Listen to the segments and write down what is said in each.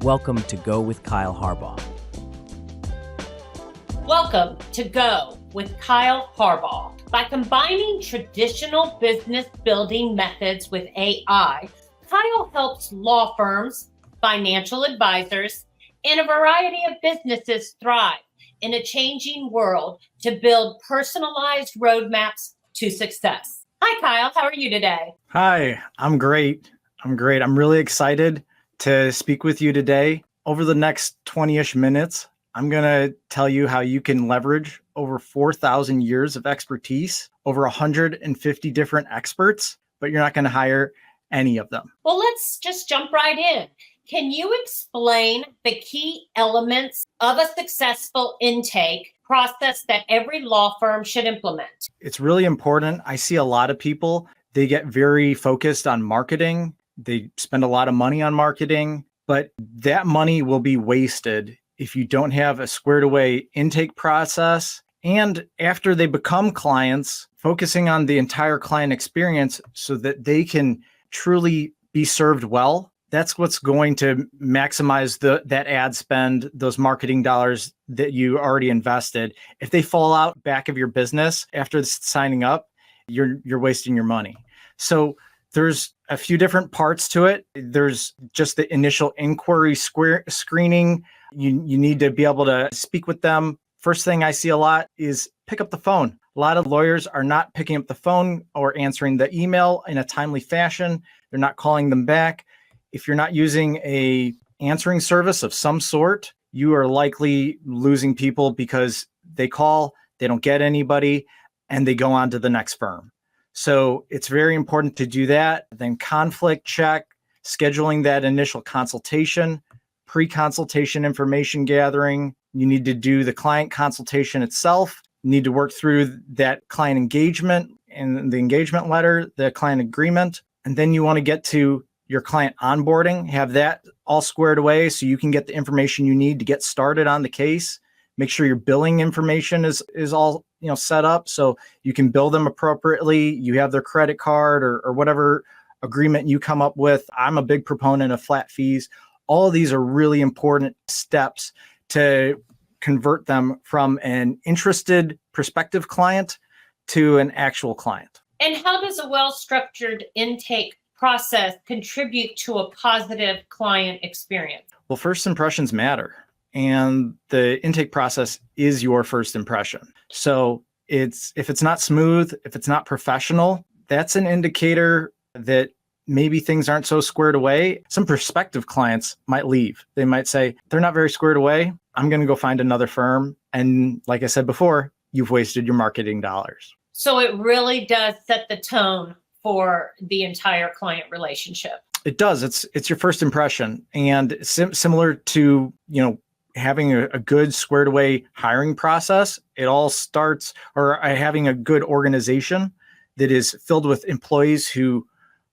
Welcome to Go with Kyle Harbaugh. Welcome to Go with Kyle Harbaugh. By combining traditional business building methods with AI, Kyle helps law firms, financial advisors, and a variety of businesses thrive in a changing world to build personalized roadmaps to success. Hi, Kyle. How are you today? Hi, I'm great. I'm really excited to speak with you today. Over the next 20-ish minutes, I'm going to tell you how you can leverage over 4,000 years of expertise, over 150 different experts, but you're not going to hire any of them. Well, let's just jump right in. Can you explain the key elements of a successful intake process that every law firm should implement? It's really important. I see a lot of people, they get very focused on marketing. They spend a lot of money on marketing, but that money will be wasted if you don't have a squared away intake process. And after they become clients, focusing on the entire client experience so that they can truly be served well. That's what's going to maximize that ad spend, those marketing dollars that you already invested. If they fall out back of your business after signing up, you're wasting your money. So there's a few different parts to it. There's just the initial inquiry screening. You need to be able to speak with them. First thing I see a lot is pick up the phone. A lot of lawyers are not picking up the phone or answering the email in a timely fashion. They're not calling them back. If you're not using a answering service of some sort, you are likely losing people because they call, they don't get anybody, and they go on to the next firm. So it's very important to do that. Then conflict check, scheduling that initial consultation, pre-consultation information gathering. You need to do the client consultation itself. You need to work through that client engagement and the engagement letter, the client agreement. And then you want to get to your client onboarding, have that all squared away so you can get the information you need to get started on the case. Make sure your billing information is all set up so you can bill them appropriately. You have their credit card or whatever agreement you come up with. I'm a big proponent of flat fees. All of these are really important steps to convert them from an interested prospective client to an actual client. And how does a well-structured intake process contribute to a positive client experience? Well, first impressions matter. And the intake process is your first impression. So if it's not smooth, if it's not professional, that's an indicator that maybe things aren't so squared away. Some prospective clients might leave. They might say, they're not very squared away. I'm going to go find another firm. And like I said before, you've wasted your marketing dollars. So it really does set the tone for the entire client relationship. It does. It's your first impression. And similar to, having a good squared away hiring process, it all starts, or having a good organization that is filled with employees who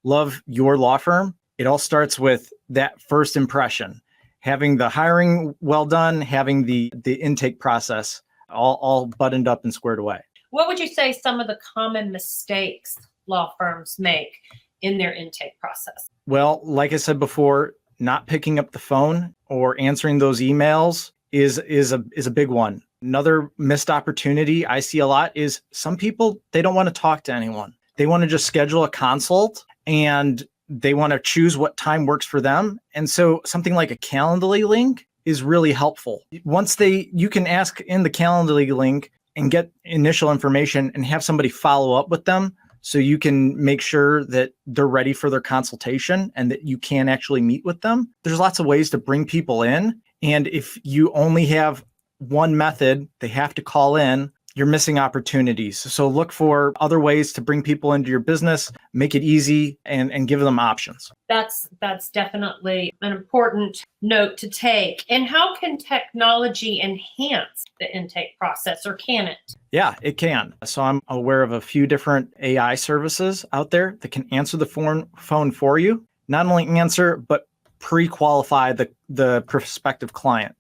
love your law firm. It all starts with that first impression, having the hiring well done, having the intake process all buttoned up and squared away. What would you say some of the common mistakes law firms make in their intake process? Well, like I said before, not picking up the phone or answering those emails is a big one. Another missed opportunity I see a lot is some people, they don't want to talk to anyone. They want to just schedule a consult and they want to choose what time works for them. And so something like a Calendly link is really helpful. Once you can ask in the Calendly link and get initial information and have somebody follow up with them, so you can make sure that they're ready for their consultation and that you can actually meet with them. There's lots of ways to bring people in. And if you only have one method, they have to call in, you're missing opportunities. So look for other ways to bring people into your business, make it easy, and give them options. That's definitely an important note to take. And how can technology enhance the intake process, or can it? Yeah, it can. So I'm aware of a few different AI services out there that can answer the phone for you. Not only answer, but pre-qualify the prospective client.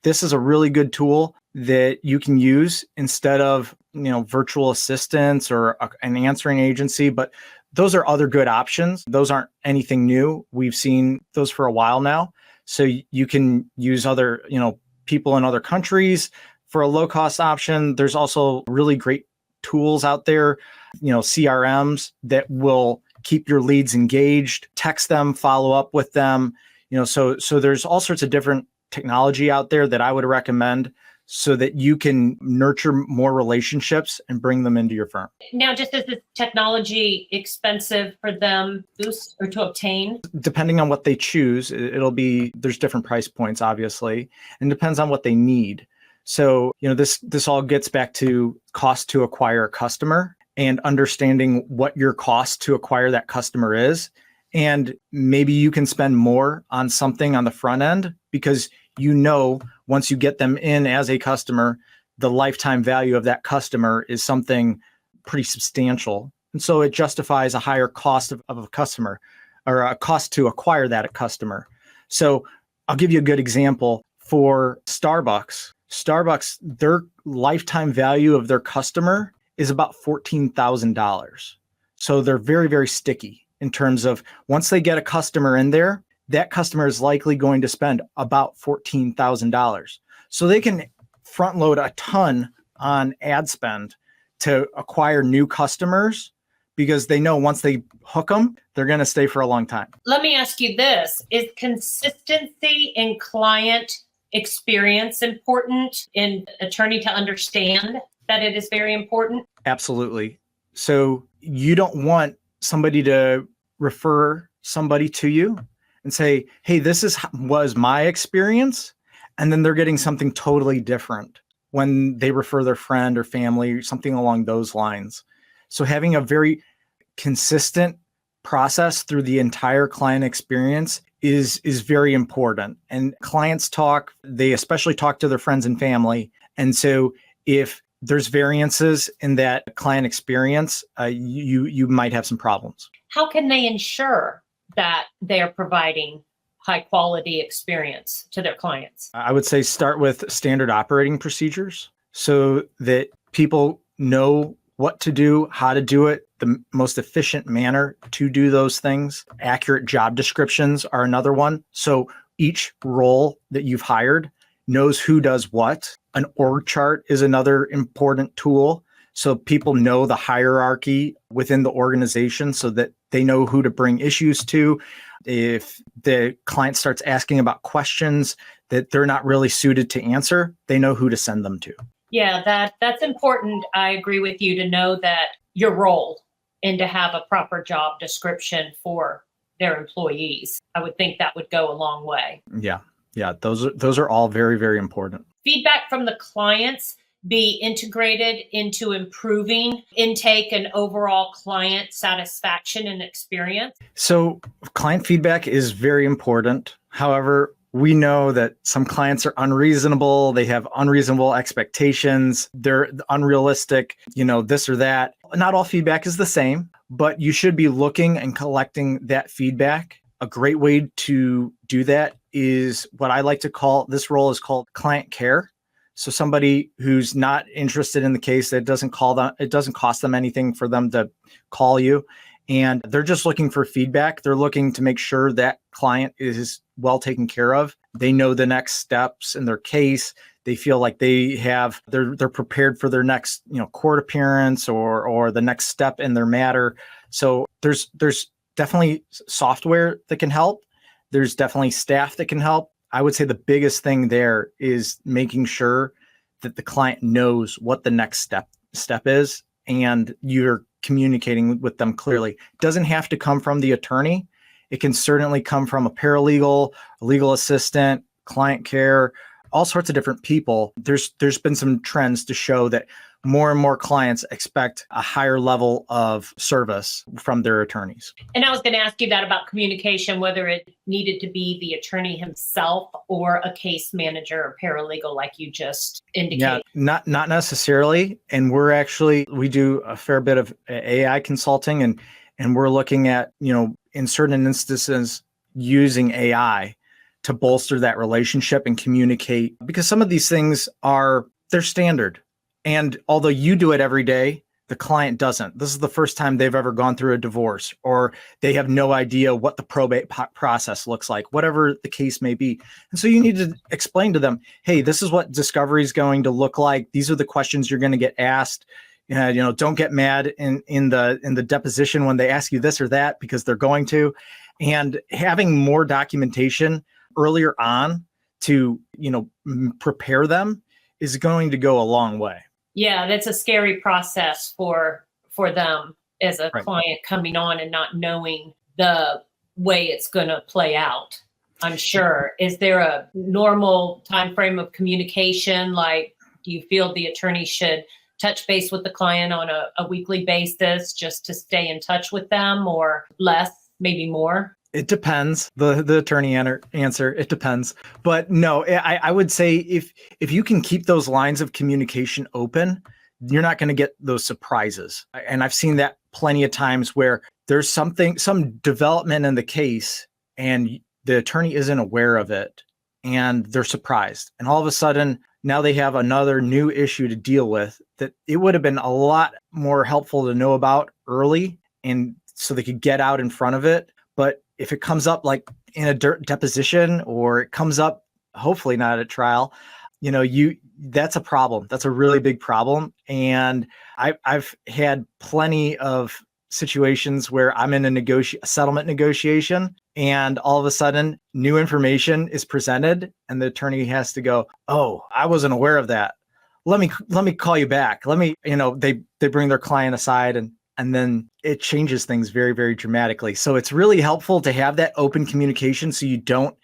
This is a really good tool that you can use instead of, virtual assistants or an answering agency. But those are other good options. Those aren't anything new. We've seen those for a while now. So you can use other, people in other countries for a low cost option. There's also really great tools out there, CRMs that will keep your leads engaged, text them, follow up with them. So there's all sorts of different technology out there that I would recommend so that you can nurture more relationships and bring them into your firm. Now, just is this technology expensive for them or to obtain? Depending on what they choose, there's different price points, obviously, and depends on what they need. So, this all gets back to cost to acquire a customer and understanding what your cost to acquire that customer is. And maybe you can spend more on something on the front end because once you get them in as a customer, the lifetime value of that customer is something pretty substantial. And so it justifies a higher cost of a customer or a cost to acquire that customer. So I'll give you a good example for Starbucks. Starbucks, their lifetime value of their customer is about $14,000. So they're very, very sticky in terms of once they get a customer in there, that customer is likely going to spend about $14,000. So they can front load a ton on ad spend to acquire new customers because they know once they hook them, they're going to stay for a long time. Let me ask you this. Is consistency in client experience important in attorney to understand that it is very important? Absolutely. So you don't want somebody to refer somebody to you and say, hey, was my experience. And then they're getting something totally different when they refer their friend or family or something along those lines. So having a very consistent process through the entire client experience is very important. And clients they especially talk to their friends and family. And so if there's variances in that client experience, you might have some problems. How can they ensure that they're providing high quality experience to their clients? I would say start with standard operating procedures so that people know what to do, how to do it, the most efficient manner to do those things. Accurate job descriptions are another one. So each role that you've hired knows who does what. An org chart is another important tool. So people know the hierarchy within the organization so that they know who to bring issues to. If the client starts asking about questions that they're not really suited to answer, they know who to send them to. Yeah, that's important. I agree with you to know that your role and to have a proper job description for their employees. I would think that would go a long way. Yeah. Those are all very, very important. Feedback from the clients be integrated into improving intake and overall client satisfaction and experience? So client feedback is very important. However, we know that some clients are unreasonable. They have unreasonable expectations. They're unrealistic, this or that. Not all feedback is the same, but you should be looking and collecting that feedback. A great way to do that is what I like to call, this role is called client care. So somebody who's not interested in the case, it doesn't cost them anything for them to call you. And they're just looking for feedback. They're looking to make sure that client is well taken care of. They know the next steps in their case. They feel like they're prepared for their next, court appearance or the next step in their matter. So there's definitely software that can help. There's definitely staff that can help. I would say the biggest thing there is making sure that the client knows what the next step is and you're communicating with them clearly. It doesn't have to come from the attorney. It can certainly come from a paralegal, a legal assistant, client care, all sorts of different people. There's been some trends to show that more and more clients expect a higher level of service from their attorneys. And I was going to ask you that about communication, whether it needed to be the attorney himself or a case manager or paralegal, like you just indicated. Yeah, not necessarily. And we do a fair bit of AI consulting and we're looking at, in certain instances, using AI to bolster that relationship and communicate, because some of these things they're standard. And although you do it every day, The client doesn't. This is the first time they've ever gone through a divorce, or they have no idea what the probate process looks like, whatever the case may be. And so you need to explain to them, hey, this is what discovery is going to look like. These are the questions you're going to get asked. Don't get mad in the deposition when they ask you this or that, because they're going to. And having more documentation earlier on to, prepare them is going to go a long way. Yeah, that's a scary process for them as a Right. client coming on and not knowing the way it's going to play out. I'm sure. Is there a normal time frame of communication? Like, do you feel the attorney should touch base with the client on a weekly basis just to stay in touch with them, or less, maybe more? It depends. The attorney answer, it depends. But no, I would say if you can keep those lines of communication open, you're not going to get those surprises. And I've seen that plenty of times where there's some development in the case and the attorney isn't aware of it and they're surprised. And all of a sudden, now they have another new issue to deal with that it would have been a lot more helpful to know about early, and so they could get out in front of it. But if it comes up like in a deposition, or it comes up, hopefully not at trial, that's a problem. That's a really big problem. And I've had plenty of situations where I'm in a settlement negotiation, and all of a sudden new information is presented and the attorney has to go, oh, I wasn't aware of that. Let me call you back. They bring their client aside, and then it changes things very, very dramatically. So it's really helpful to have that open communication so you don't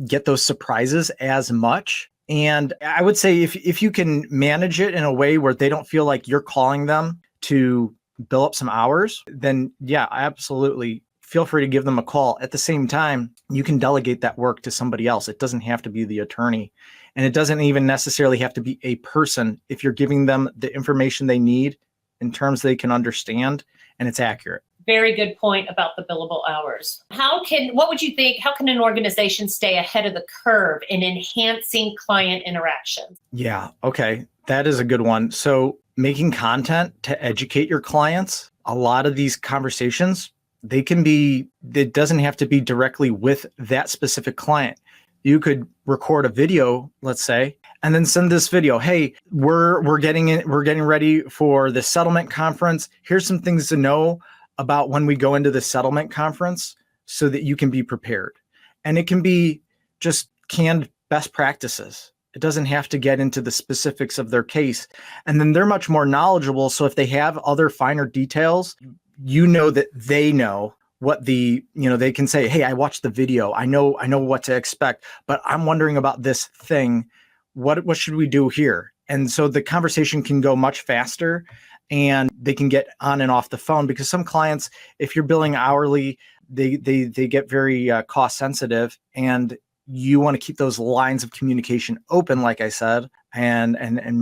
get those surprises as much. And I would say if you can manage it in a way where they don't feel like you're calling them to bill up some hours, then yeah, absolutely. Feel free to give them a call. At the same time, you can delegate that work to somebody else. It doesn't have to be the attorney. And it doesn't even necessarily have to be a person if you're giving them the information they need in terms they can understand and it's accurate. Very good point about the billable hours. What would you think, how can an organization stay ahead of the curve in enhancing client interactions? Yeah, okay. That is a good one. So making content to educate your clients, a lot of these conversations, it doesn't have to be directly with that specific client. You could record a video, let's say, and then send this video. Hey, we're getting ready for the settlement conference. Here's some things to know about when we go into the settlement conference so that you can be prepared. And it can be just canned best practices. It doesn't have to get into the specifics of their case. And then they're much more knowledgeable. So if they have other finer details, that they know what they can say, hey, I watched the video. I know what to expect, but I'm wondering about this thing. What should we do here? And so the conversation can go much faster and they can get on and off the phone, because some clients, if you're billing hourly, they get very cost sensitive, and you want to keep those lines of communication open, like I said, and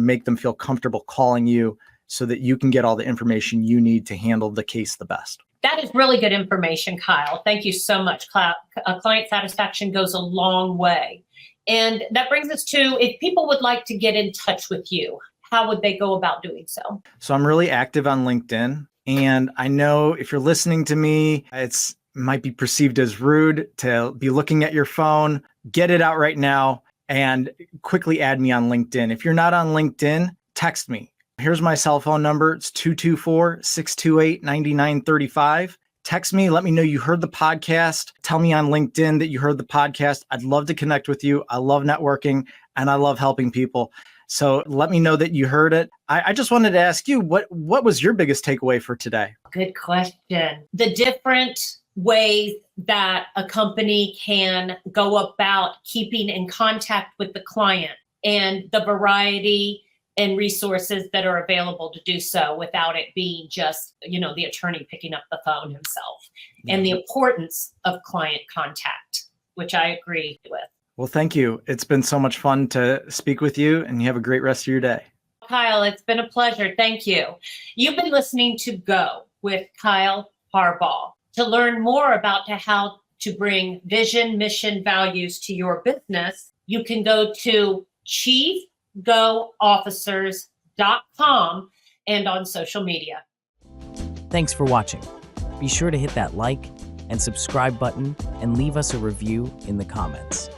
make them feel comfortable calling you so that you can get all the information you need to handle the case the best. That is really good information, Kyle. Thank you so much. Client satisfaction goes a long way. And that brings us to, if people would like to get in touch with you, how would they go about doing so? So I'm really active on LinkedIn. And I know if you're listening to me, it might be perceived as rude to be looking at your phone. Get it out right now and quickly add me on LinkedIn. If you're not on LinkedIn, text me. Here's my cell phone number. It's 224-628-9935. Text me. Let me know you heard the podcast. Tell me on LinkedIn that you heard the podcast. I'd love to connect with you. I love networking and I love helping people. So let me know that you heard it. I just wanted to ask you, what was your biggest takeaway for today? Good question. The different ways that a company can go about keeping in contact with the client, and the variety and resources that are available to do so without it being just, the attorney picking up the phone himself, and the importance of client contact, which I agree with. Well, thank you. It's been so much fun to speak with you, and you have a great rest of your day. Kyle, it's been a pleasure. Thank you. You've been listening to Go with Kyle Harbaugh. To learn more about how to bring vision, mission, values to your business, you can go to chiefgoofficers.com and on social media. Thanks for watching. Be sure to hit that like and subscribe button and leave us a review in the comments.